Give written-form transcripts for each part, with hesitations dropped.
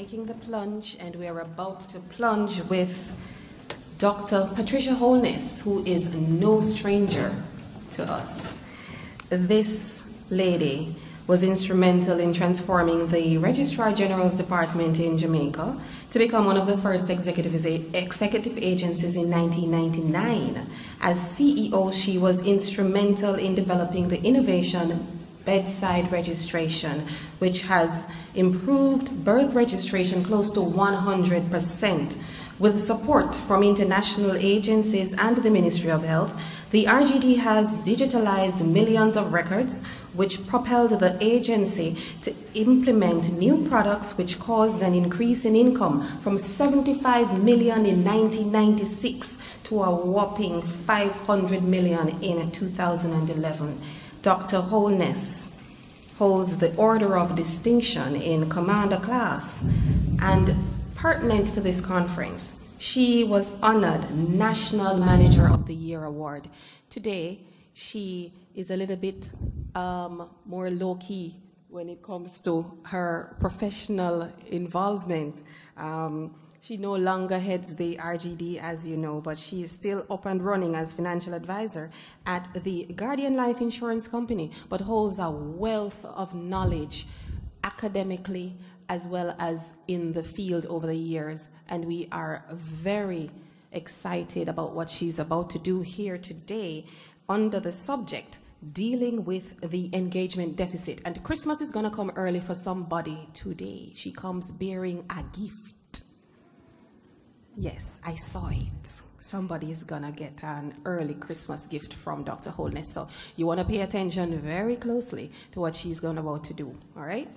taking the plunge, and we are about to plunge with Dr. Patricia Holness, who is no stranger to us. This lady was instrumental in transforming the Registrar General's Department in Jamaica to become one of the first executive agencies in 1999. As CEO, she was instrumental in developing the innovation Bedside Registration, which has improved birth registration close to 100%. With support from international agencies and the Ministry of Health, the RGD has digitalized millions of records, which propelled the agency to implement new products which caused an increase in income from 75 million in 1996 to a whopping 500 million in 2011. Dr. Holness holds the Order of Distinction in Commander Class, and pertinent to this conference, she was honored National Manager of the Year Award. Today, she is a little bit more low-key when it comes to her professional involvement. She no longer heads the RGD, as you know, but she is still up and running as financial advisor at the Guardian Life Insurance Company, but holds a wealth of knowledge academically as well as in the field over the years. And we are very excited about what she's about to do here today under the subject, dealing with the engagement deficit. And Christmas is going to come early for somebody today. She comes bearing a gift. Yes, I saw it. Somebody's going to get an early Christmas gift from Dr. Holness. So you want to pay attention very closely to what she's going about to do, all right?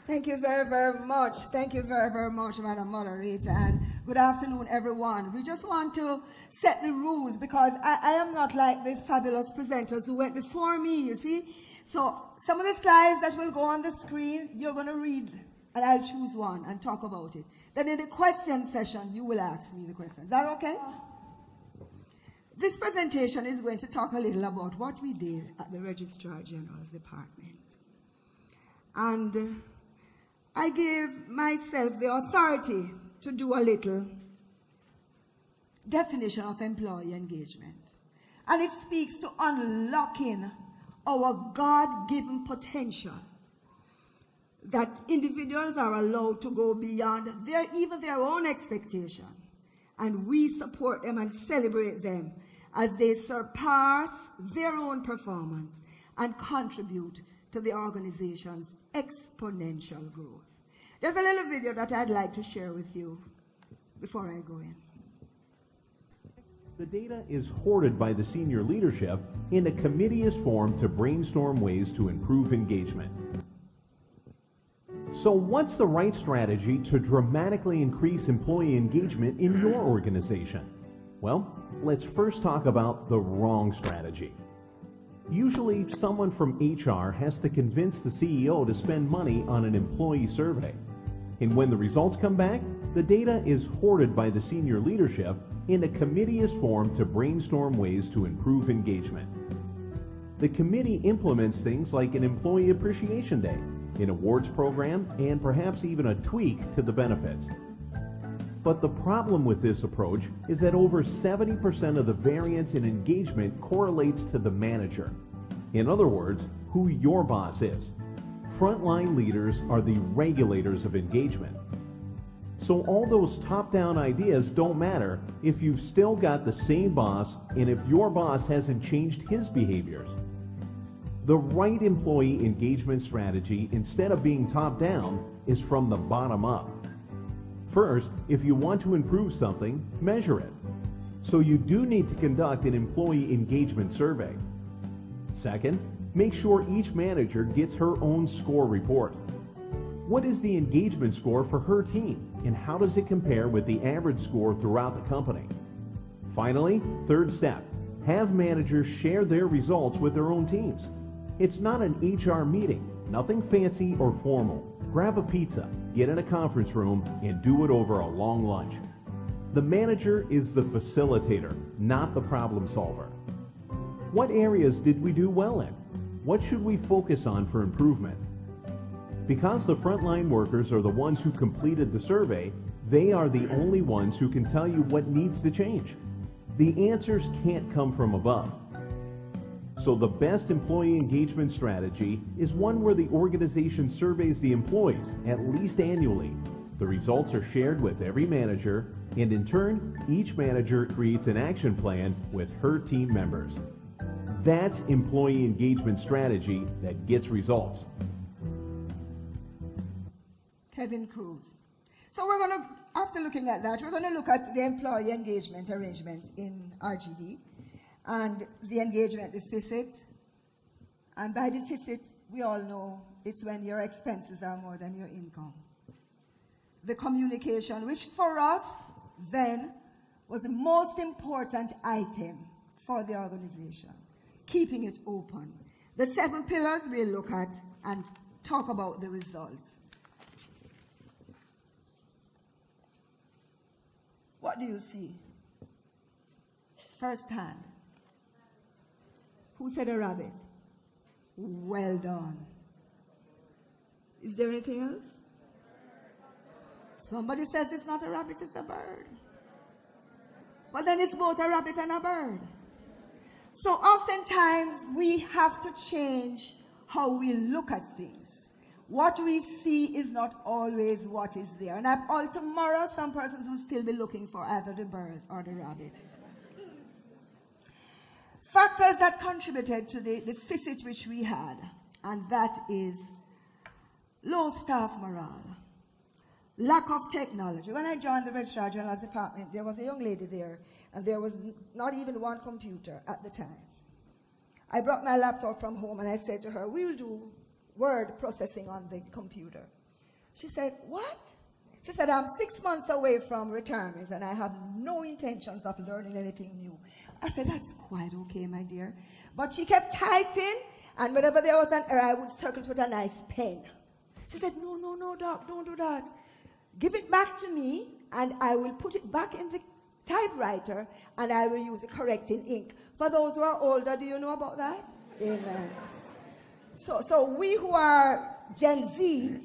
Thank you very, very much. Thank you very, very much, Madam Moderator, and good afternoon, everyone. We just want to set the rules because I am not like the fabulous presenters who went before me, you see. So some of the slides that will go on the screen, you're going to read, and I'll choose one and talk about it. Then in the question session, you will ask me the question. Is that okay? This presentation is going to talk a little about what we did at the Registrar General's Department. And I gave myself the authority to do a little definition of employee engagement. And it speaks to unlocking our God-given potential, that individuals are allowed to go beyond even their own expectation. And we support them and celebrate them as they surpass their own performance and contribute to the organization's exponential growth. There's a little video that I'd like to share with you before I go in. The data is hoarded by the senior leadership, and a committee is formed to brainstorm ways to improve engagement. So what's the right strategy to dramatically increase employee engagement in your organization? Well, let's first talk about the wrong strategy. Usually, someone from HR has to convince the CEO to spend money on an employee survey. And when the results come back, the data is hoarded by the senior leadership, and a committee is formed to brainstorm ways to improve engagement. The committee implements things like an Employee Appreciation Day, an awards program, and perhaps even a tweak to the benefits. But the problem with this approach is that over 70% of the variance in engagement correlates to the manager. In other words, who your boss is. Frontline leaders are the regulators of engagement. So all those top-down ideas don't matter if you've still got the same boss and if your boss hasn't changed his behaviors. The right employee engagement strategy, instead of being top-down, is from the bottom up. First, if you want to improve something, measure it. So you do need to conduct an employee engagement survey. Second, make sure each manager gets her own score report. What is the engagement score for her team, and how does it compare with the average score throughout the company? Finally, third step, have managers share their results with their own teams. It's not an HR meeting, nothing fancy or formal. Grab a pizza, get in a conference room, and do it over a long lunch. The manager is the facilitator, not the problem solver. What areas did we do well in? What should we focus on for improvement? Because the frontline workers are the ones who completed the survey, they are the only ones who can tell you what needs to change. The answers can't come from above. So the best employee engagement strategy is one where the organization surveys the employees at least annually. The results are shared with every manager, and in turn, each manager creates an action plan with her team members. That's employee engagement strategy that gets results. Kevin Cruz. So we're going to, after looking at that, we're going to look at the employee engagement arrangement in RGD and the engagement deficit. And by deficit, we all know it's when your expenses are more than your income. The communication, which for us then was the most important item for the organization, keeping it open. The 7 pillars we'll look at and talk about the results. What do you see? First hand. Who said a rabbit? Well done. Is there anything else? Somebody says it's not a rabbit, it's a bird. But then it's both a rabbit and a bird. So oftentimes we have to change how we look at things. What we see is not always what is there. And all tomorrow, some persons will still be looking for either the bird or the rabbit. Factors that contributed to the deficit which we had, and that is low staff morale, lack of technology. When I joined the Registrar General's Department, there was a young lady there, and there was not even one computer at the time. I brought my laptop from home, and I said to her, we'll do word processing on the computer. She said, what? She said, I'm 6 months away from retirement and I have no intentions of learning anything new. I said, that's quite okay, my dear. But she kept typing, and whenever there was an error, I would circle it with a nice pen. She said, no, no, no, Doc, don't do that. Give it back to me and I will put it back in the typewriter and I will use the correcting ink. For those who are older, do you know about that? Amen. So we who are Gen Z,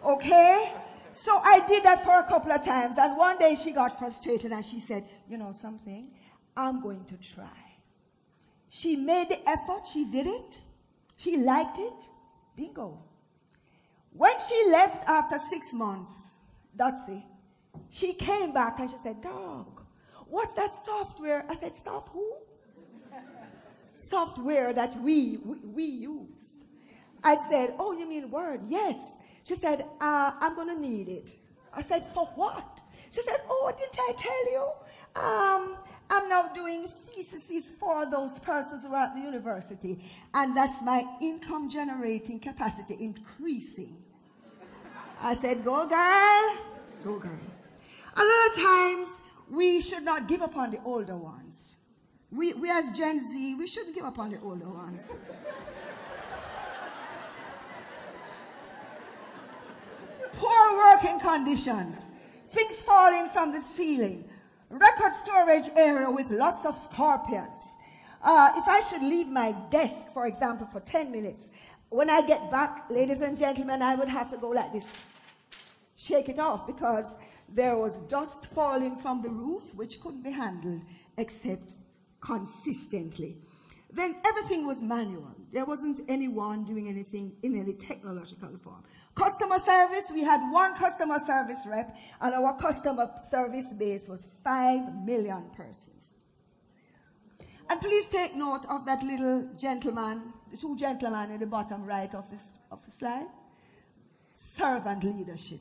okay? So I did that for a couple of times, and one day she got frustrated and she said, you know something, I'm going to try. She made the effort, she did it, she liked it, bingo. When she left after 6 months, that's it, she came back and she said, Doc, what's that software? I said, soft who? Software that we used. I said, oh, you mean Word? Yes. She said, I'm going to need it. I said, for what? She said, oh, didn't I tell you? I'm now doing theses for those persons who are at the university, and that's my income generating capacity increasing. I said, go girl, go girl. A lot of times, we should not give up on the older ones. We as Gen Z, we shouldn't give up on the older ones. Poor working conditions, things falling from the ceiling, record storage area with lots of scorpions. If I should leave my desk, for example, for 10 minutes, when I get back, ladies and gentlemen, I would have to go like this, shake it off, because there was dust falling from the roof, which couldn't be handled except consistently. Then everything was manual. There wasn't anyone doing anything in any technological form. Customer service, we had one customer service rep, and our customer service base was 5 million persons. And please take note of that little gentleman, the 2 gentlemen in the bottom right of the slide. Servant leadership.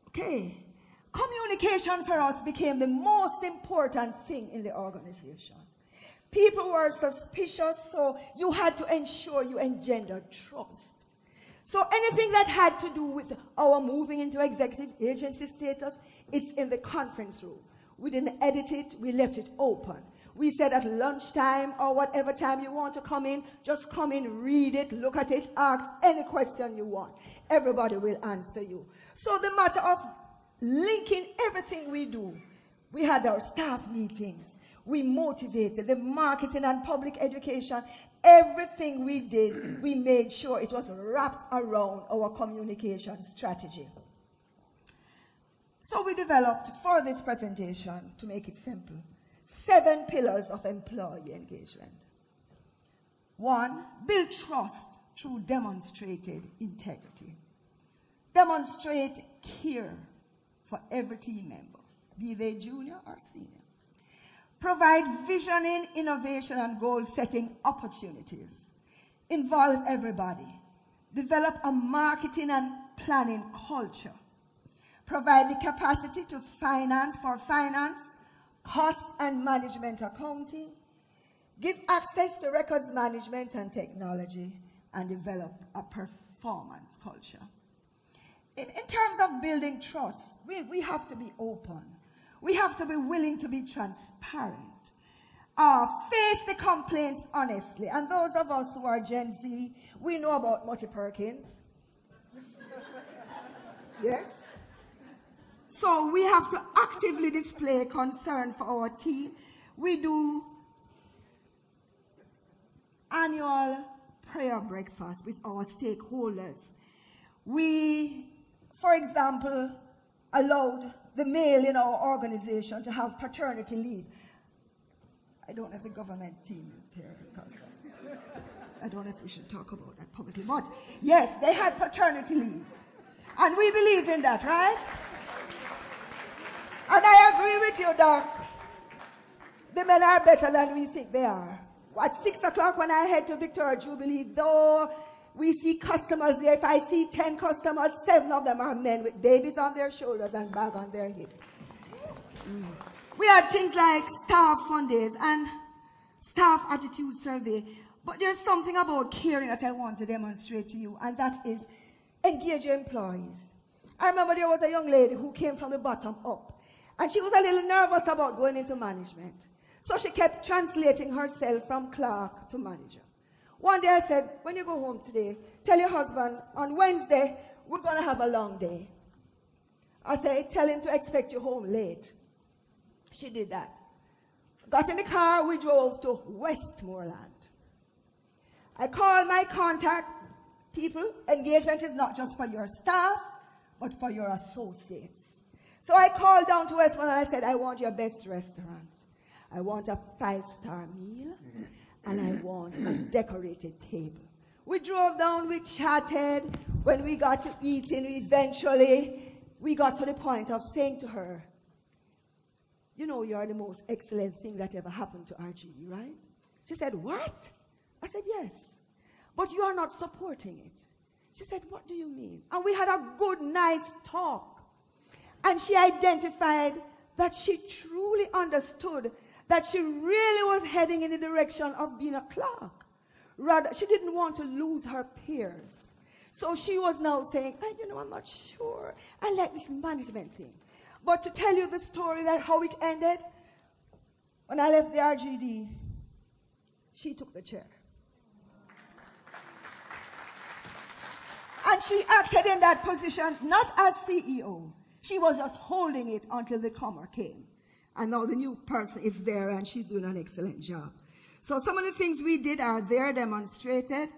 Okay, communication for us became the most important thing in the organization. People were suspicious, so you had to ensure you engendered trust. So anything that had to do with our moving into executive agency status, it's in the conference room. We didn't edit it, we left it open. We said at lunchtime or whatever time you want to come in, just come in, read it, look at it, ask any question you want. Everybody will answer you. So the matter of linking everything we do We had our staff meetings. We motivated the marketing and public education. Everything we did, we made sure it was wrapped around our communication strategy. So we developed, for this presentation, to make it simple, 7 pillars of employee engagement. 1, build trust through demonstrated integrity. Demonstrate care for every team member, be they junior or senior. Provide visioning, innovation, and goal-setting opportunities. Involve everybody. Develop a marketing and planning culture. Provide the capacity to finance, cost and management accounting. Give access to records management and technology, and develop a performance culture. In terms of building trust, we have to be open. We have to be willing to be transparent. Face the complaints honestly. And those of us who are Gen Z, we know about Mutty Perkins. Yes? So we have to actively display concern for our team. We do annual prayer breakfast with our stakeholders. We, for example, allowed the male in our organization to have paternity leave. I don't have the government team here because I don't know if we should talk about that publicly, but yes, they had paternity leave. And we believe in that, right? And I agree with you, Doc. The men are better than we think they are. At 6 o'clock when I head to Victoria Jubilee, though we see customers there, if I see 10 customers, 7 of them are men with babies on their shoulders and bag on their hips. We had things like staff fun days and staff attitude survey. But there's something about caring that I want to demonstrate to you, and that is engage your employees. I remember there was a young lady who came from the bottom up, and she was a little nervous about going into management. So she kept translating herself from clerk to manager. One day I said, when you go home today, tell your husband, on Wednesday, we're going to have a long day. I said, tell him to expect you home late. She did that. Got in the car, we drove to Westmoreland. I called my contact people. Engagement is not just for your staff, but for your associates. So I called down to Westmoreland and I said, I want your best restaurant. I want a 5-star meal, and I want a decorated table. We drove down, we chatted. When we got to eating, eventually, we got to the point of saying to her, you know, you're the most excellent thing that ever happened to RGD, right? She said, what? I said, yes. But you are not supporting it. She said, what do you mean? And we had a good, nice talk. And she identified that she truly understood that she really was heading in the direction of being a clerk. Rather, she didn't want to lose her peers. So she was now saying, you know, I'm not sure. I like this management thing. But to tell you the story, that how it ended, when I left the RGD, she took the chair. And she acted in that position, not as CEO. She was just holding it until the comer came. And now the new person is there and she's doing an excellent job. So some of the things we did are there demonstrated.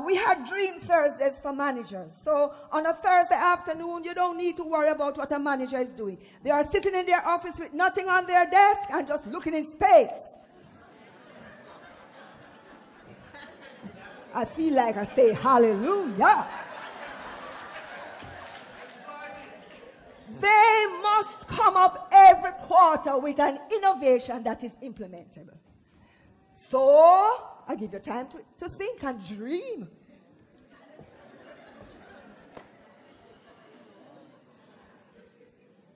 We had Dream Thursdays for managers. So on a Thursday afternoon, you don't need to worry about what a manager is doing. They are sitting in their office with nothing on their desk and just looking in space. I feel like I say hallelujah. They must come up every quarter with an innovation that is implementable. So, I give you time to think and dream.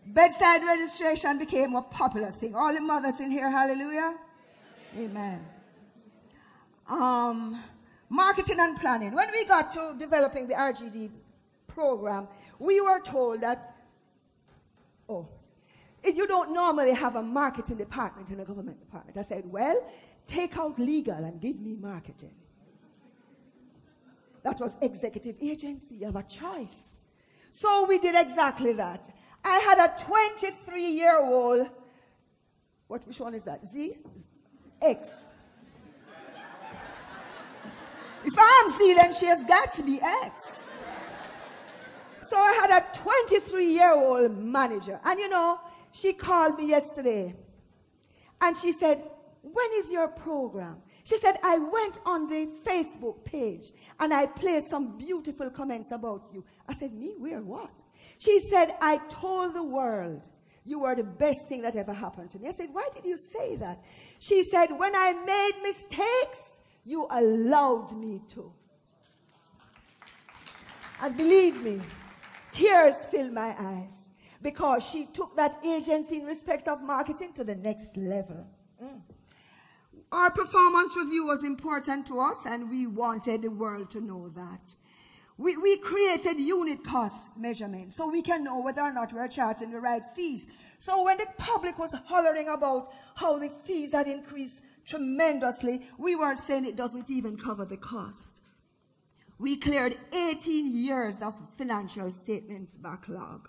Bedside registration became a popular thing. All the mothers in here, hallelujah? Amen. Marketing and planning. When we got to developing the RGD program, we were told that you don't normally have a marketing department in a government department. I said, well, take out legal and give me marketing. That was executive agency. You have a choice. So we did exactly that. I had a 23-year-old Which one is that? Z? X. If I'm Z, then she has got to be X. So I had a 23-year-old manager. And you know, she called me yesterday. And she said, when is your program? She said, I went on the Facebook page and I placed some beautiful comments about you. I said, me? Where? What? She said, I told the world you were the best thing that ever happened to me. I said, why did you say that? She said, when I made mistakes, you allowed me to. And believe me, tears filled my eyes because she took that agency in respect of marketing to the next level. Our performance review was important to us, and we wanted the world to know that. We created unit cost measurements so we can know whether or not we're charging the right fees. So when the public was hollering about how the fees had increased tremendously, we were saying it doesn't even cover the cost. We cleared 18 years of financial statements backlog.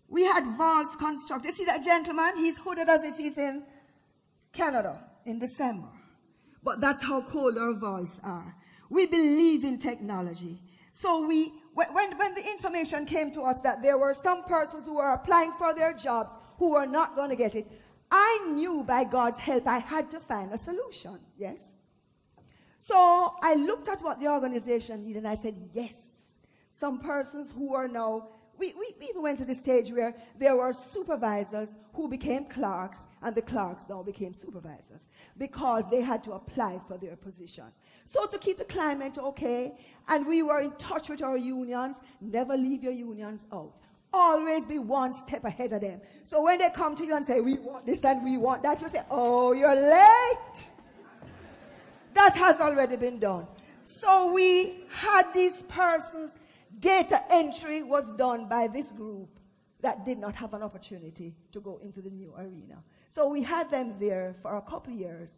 We had vaults constructed. See that gentleman? He's hooded as if he's in Canada in December. But that's how cold our vaults are. We believe in technology. So when the information came to us that there were some persons who were applying for their jobs who were not going to get it, I knew by God's help I had to find a solution, yes? So I looked at what the organization needed and I said, yes, some persons who are now, we even went to the stage where there were supervisors who became clerks and the clerks now became supervisors because they had to apply for their positions. So to keep the climate okay, and we were in touch with our unions, never leave your unions out. Always be one step ahead of them. So when they come to you and say, we want this and we want that, you say, oh, you're late. That has already been done. So we had these persons, data entry was done by this group that did not have an opportunity to go into the new arena. So we had them there for a couple of years,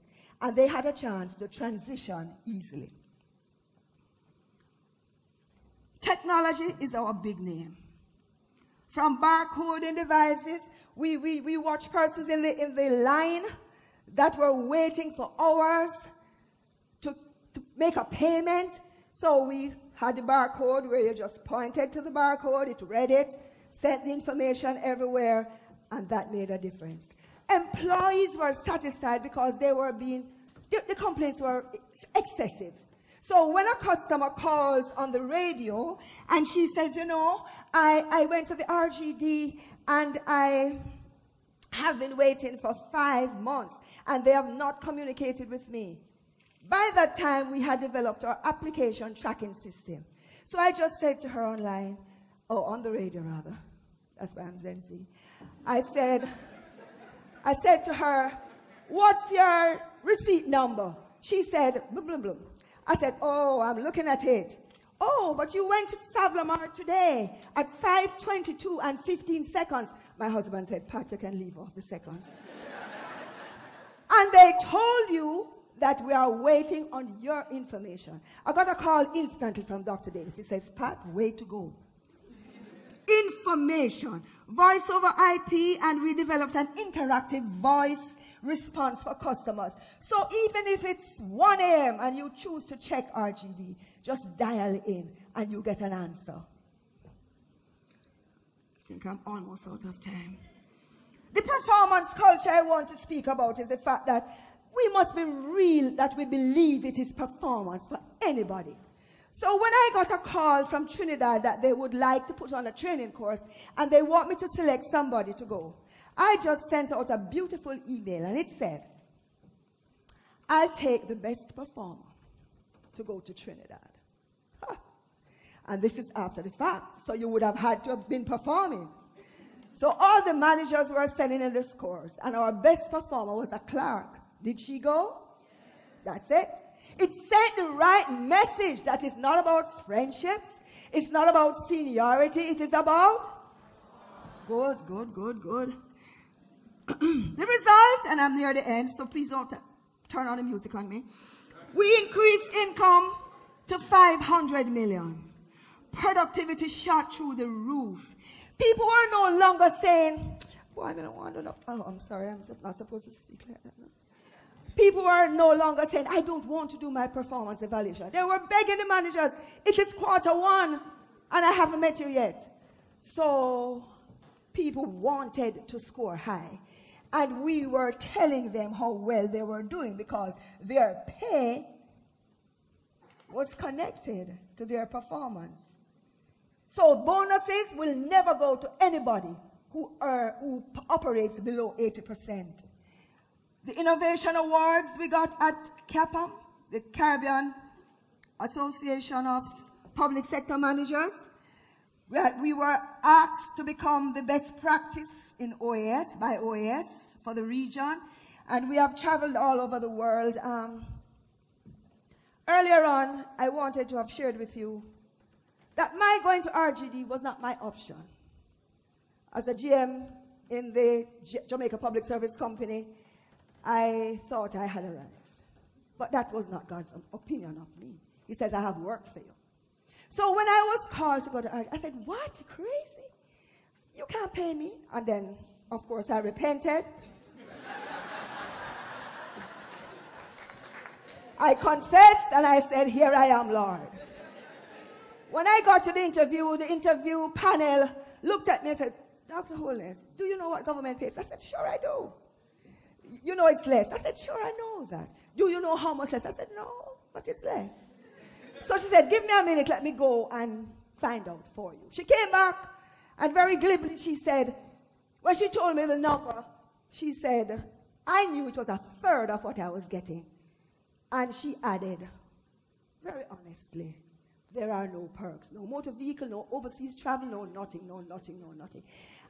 and they had a chance to transition easily. Technology is our big name. From barcoding devices, we watch persons in the line that were waiting for hours to make a payment. So we had the barcode where you just pointed to the barcode, it read it, sent the information everywhere, and that made a difference. Employees were satisfied because they were the complaints were excessive. So when a customer calls on the radio and she says, you know, I went to the RGD and I have been waiting for 5 months and they have not communicated with me. By that time, we had developed our application tracking system. So I just said to her online, on the radio rather, that's why I'm Gen Z. I said to her, what's your receipt number? She said, blah, blah, blah. I said, oh, I'm looking at it. Oh, but you went to Savlamar today at 5:22 and 15 seconds. My husband said, Pat, you can leave off the seconds. And they told you that we are waiting on your information. I got a call instantly from Dr. Davis. He says, Pat, way to go. Information, voice over IP, and we developed an interactive voice response for customers. So even if it's 1 a.m. and you choose to check RGD, just dial in and you get an answer. I think I'm almost out of time. The performance culture I want to speak about is the fact that we must be real, that we believe it is performance for anybody. So when I got a call from Trinidad that they would like to put on a training course and they want me to select somebody to go, I just sent out a beautiful email and it said, I'll take the best performer to go to Trinidad. Huh. And this is after the fact, so you would have had to have been performing. So all the managers were sending in the scores and our best performer was a clerk. Did she go? Yes. That's it. It sent the right message that it's not about friendships, it's not about seniority, it is about good. The result, and I'm near the end, so please don't turn on the music on me. We increased income to 500 million. Productivity shot through the roof. People are no longer saying, boy, I don't want to know. Oh, I'm sorry, I'm not supposed to speak like that. No. People were no longer saying, I don't want to do my performance evaluation. They were begging the managers, it is Q1, and I haven't met you yet. So people wanted to score high. And we were telling them how well they were doing because their pay was connected to their performance. So bonuses will never go to anybody who operates below 80%. The innovation awards we got at CAPAM, the Caribbean Association of Public Sector Managers, we were asked to become the best practice in OAS, by OAS, for the region, and we have traveled all over the world. Earlier on, I wanted to have shared with you that my going to RGD was not my option. As a GM in the Jamaica Public Service Company, I thought I had arrived. But that was not God's opinion of me. He says, I have work for you. So when I was called to go to RGD, I said, what, you crazy? You can't pay me. And then, of course, I repented. I confessed and I said, here I am, Lord. When I got to the interview panel looked at me and said, Dr. Holness, do you know what government pays? I said, sure I do. You know it's less. I said, sure I know that. Do you know how much less? I said, no, but it's less. So she said, give me a minute, let me go and find out for you. She came back and very glibly she said, when she told me the number, she said, I knew it was a third of what I was getting. And she added, very honestly, there are no perks, no motor vehicle, no overseas travel, no nothing, no nothing, no nothing.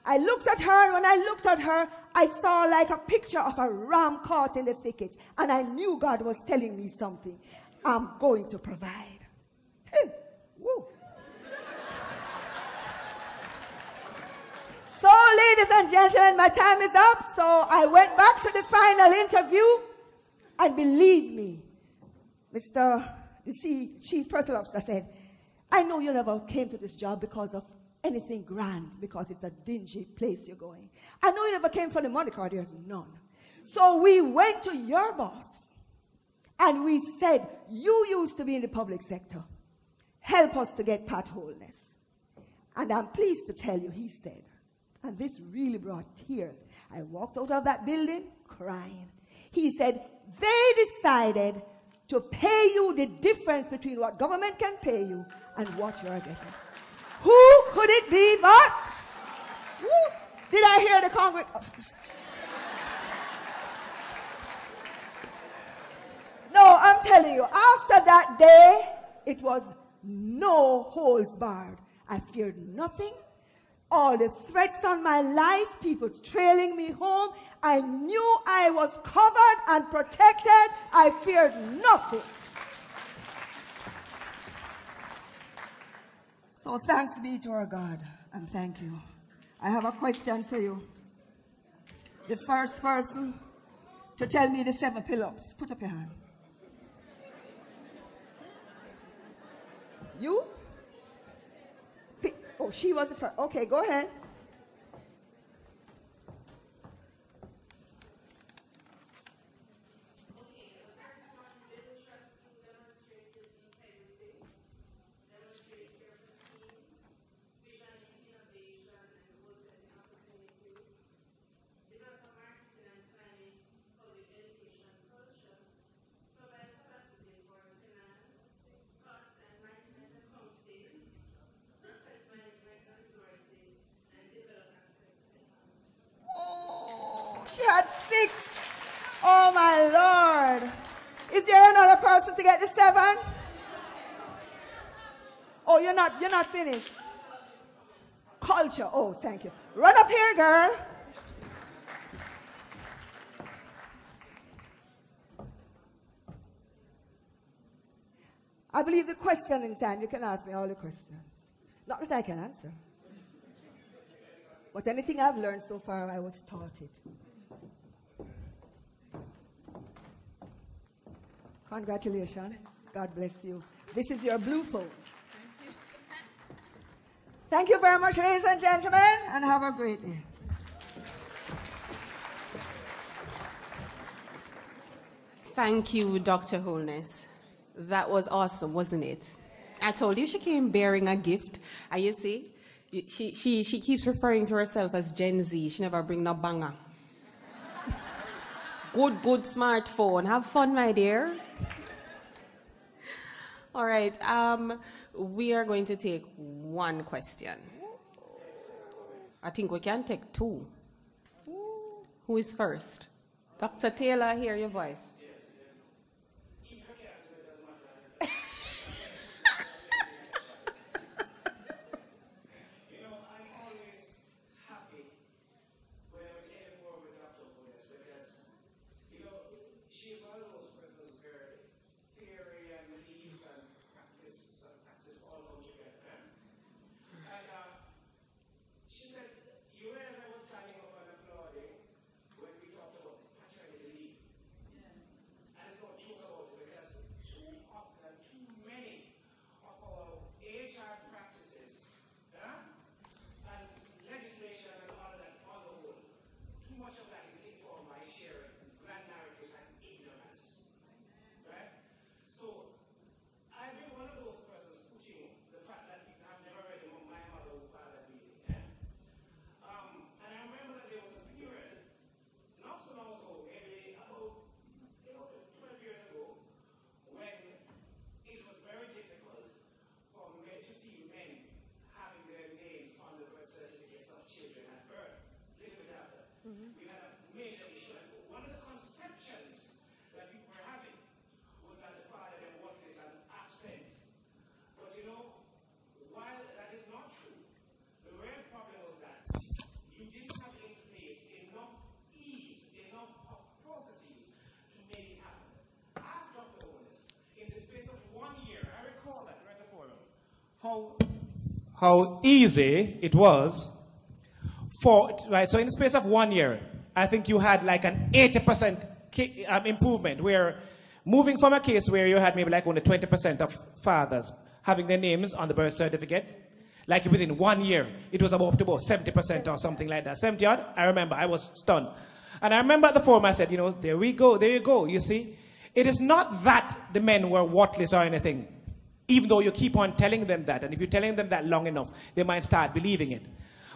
I looked at her, and when I looked at her, I saw like a picture of a ram caught in the thicket, and I knew God was telling me something. I'm going to provide. Woo. So, ladies and gentlemen, my time is up, so I went back to the final interview, and believe me, the Chief Personal Officer said, I know you never came to this job because of anything grand, because it's a dingy place you're going. I know you never came for the money, because there's none. So we went to your boss, and we said, you used to be in the public sector. Help us to get Pat Holness. And I'm pleased to tell you, he said, and this really brought tears. I walked out of that building crying. He said, they decided to pay you the difference between what government can pay you and what you're getting. Who could it be but? Woo. Did I hear the Congress? No, I'm telling you, after that day, it was no holds barred. I feared nothing. All the threats on my life, people trailing me home, I knew I was covered and protected. I feared nothing. So thanks be to our God, and thank you. I have a question for you. The first person to tell me the 7 pull-ups, put up your hand. You? Oh, she was the first. Okay, go ahead. She had 6. Oh, my Lord. Is there another person to get the 7? Oh, you're not finished. Culture. Oh, thank you. Run up here, girl. I believe the question in time, you can ask me all the questions. Not that I can answer. But anything I've learned so far, I was taught it. Congratulations. God bless you. This is your blue phone. Thank you. Thank you very much, ladies and gentlemen, and have a great day. Thank you, Dr. Holness. That was awesome, wasn't it? I told you she came bearing a gift. And you see, she keeps referring to herself as Gen Z. She never bring no banger. Good smartphone. Have fun, my dear. All right, we are going to take one question. I think we can take two. Who is first? Dr. Taylor, hear your voice. How easy it was for, right, so in the space of 1 year, I think you had like an 80% improvement, where moving from a case where you had maybe like only 20% of fathers having their names on the birth certificate, like within 1 year, it was up to about 70% or something like that. 70 odd, I remember, I was stunned. And I remember at the forum, I said, you know, there we go, there you go, you see. It is not that the men were worthless or anything, even though you keep on telling them that. And if you're telling them that long enough, they might start believing it.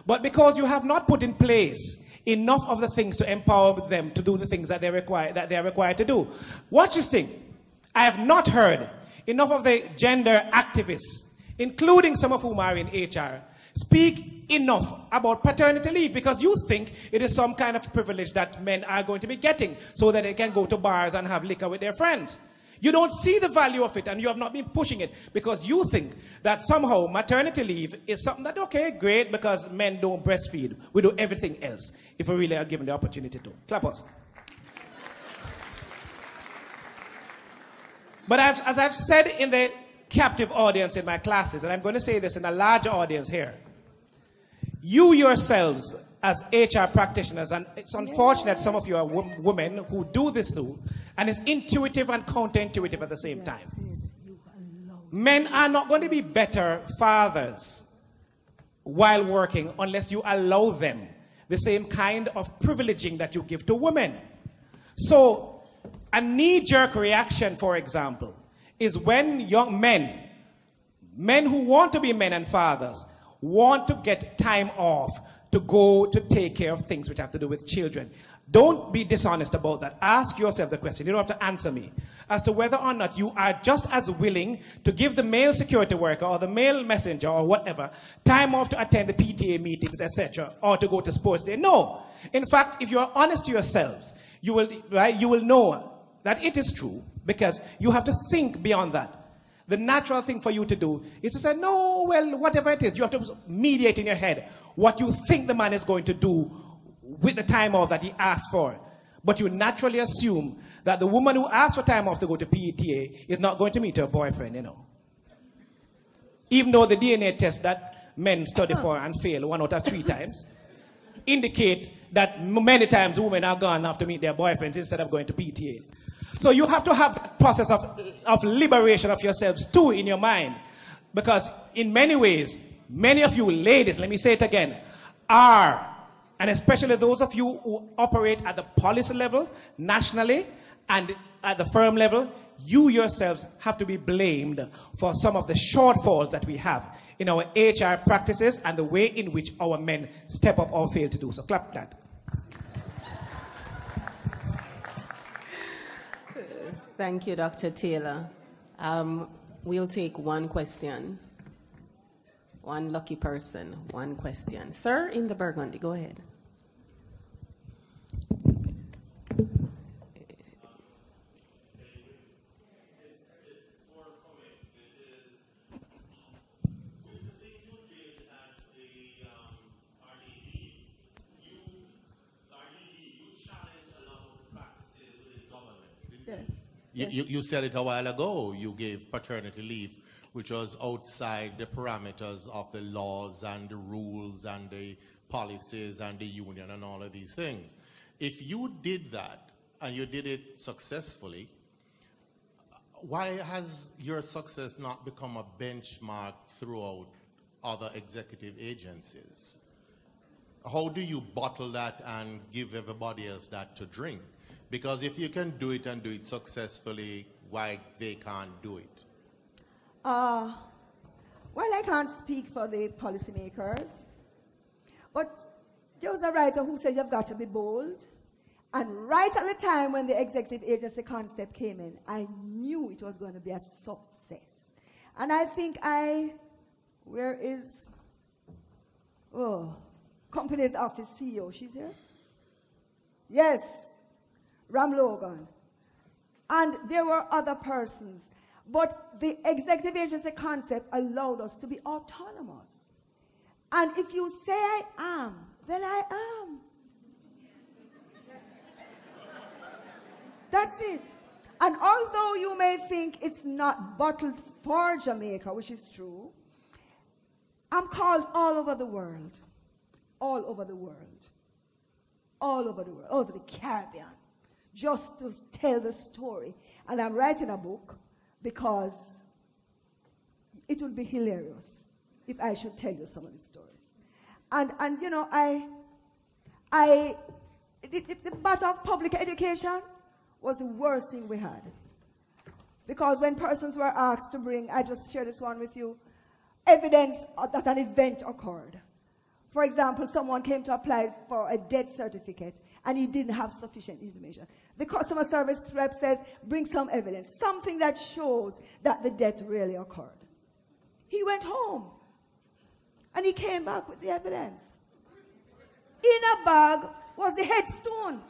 But because you have not put in place enough of the things to empower them to do the things that they are required to do. Watch this thing. I have not heard enough of the gender activists, including some of whom are in HR, speak enough about paternity leave, because you think it is some kind of privilege that men are going to be getting so that they can go to bars and have liquor with their friends. You don't see the value of it, and you have not been pushing it because you think that somehow maternity leave is something that, okay, great, because men don't breastfeed. We do everything else if we really are given the opportunity to. Clap us. But as I've said in the captive audience in my classes, and I'm going to say this in a larger audience here, you yourselves as HR practitioners, and it's unfortunate some of you are women who do this too, and it's intuitive and counterintuitive at the same time. Men are not going to be better fathers while working unless you allow them the same kind of privileging that you give to women. So a knee-jerk reaction, for example, is when young men who want to be men and fathers, want to get time off to go to take care of things which have to do with children. Don't be dishonest about that. Ask yourself the question. You don't have to answer me. As to whether or not you are just as willing to give the male security worker or the male messenger or whatever time off to attend the PTA meetings, etc., or to go to sports day. No. In fact, if you are honest to yourselves, you will know that it is true, because you have to think beyond that. The natural thing for you to do is to say, no, well, whatever it is, you have to mediate in your head what you think the man is going to do with the time off that he asked for. But you naturally assume that the woman who asked for time off to go to PTA is not going to meet her boyfriend, you know. Even though the DNA test that men study for and fail 1 out of 3 times indicate that many times women are gone off to meet their boyfriends instead of going to PTA. So you have to have that process of liberation of yourselves too in your mind. Because in many ways, many of you ladies, let me say it again, are, and especially those of you who operate at the policy level, nationally, and at the firm level, you yourselves have to be blamed for some of the shortfalls that we have in our HR practices and the way in which our men step up or fail to do so. Clap that. Thank you, Dr. Taylor. We'll take one question. One lucky person, one question. Sir, in the burgundy, go ahead. You said it a while ago. You gave paternity leave, which was outside the parameters of the laws and the rules and the policies and the union and all of these things. If you did that and you did it successfully, why has your success not become a benchmark throughout other executive agencies? How do you bottle that and give everybody else that to drink? Because if you can do it and do it successfully, why they can't do it? Well, I can't speak for the policymakers, but there was a writer who said you've got to be bold. And right at the time when the executive agency concept came in, I knew it was going to be a success. And I think where is, company's office CEO, she's here? Yes. Ram Logan. And there were other persons. But the executive agency concept allowed us to be autonomous. And if you say I am, then I am. That's it. And although you may think it's not bottled for Jamaica, which is true, I'm called all over the world. All over the world. All over the world. All over the Caribbean. Just to tell the story. And I'm writing a book because it would be hilarious if I should tell you some of the stories. And you know, the matter of public education was the worst thing we had. Because when persons were asked to bring, I just share this one with you, evidence that an event occurred. For example, someone came to apply for a death certificate and he didn't have sufficient information. The customer service rep says, bring some evidence, something that shows that the death really occurred. He went home and he came back with the evidence. In a bag was the headstone.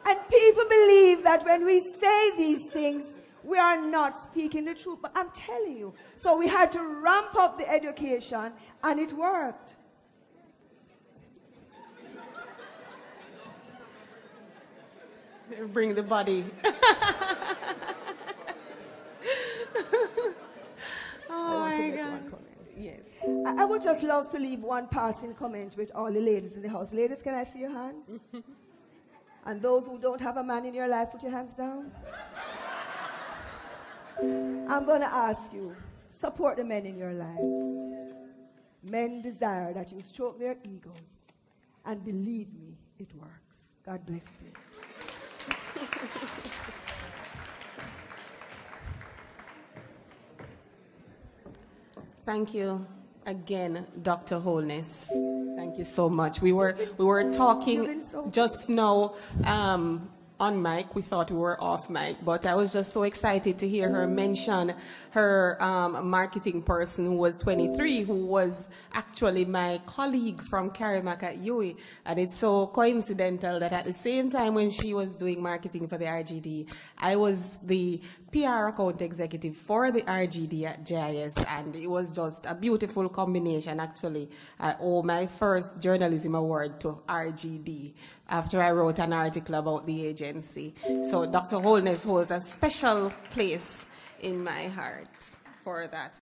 And people believe that when we say these things, we are not speaking the truth. But I'm telling you. So we had to ramp up the education, and it worked. Bring the body. Oh my God. Yes. I would just love to leave one passing comment with all the ladies in the house. Ladies, can I see your hands? And those who don't have a man in your life, put your hands down. I'm going to ask you, support the men in your lives. Men desire that you stroke their egos. And believe me, it works. God bless you. Thank you again, Dr. Holness. Thank you so much. We were talking just now on mic. We thought we were off mic, but I was just so excited to hear her mention her marketing person who was 23, who was actually my colleague from Karimak at UWI. And it's so coincidental that at the same time when she was doing marketing for the RGD, I was the PR account executive for the RGD at JIS, and it was just a beautiful combination. Actually, I owe my first journalism award to RGD after I wrote an article about the agency. So Dr. Holness holds a special place in my heart for that.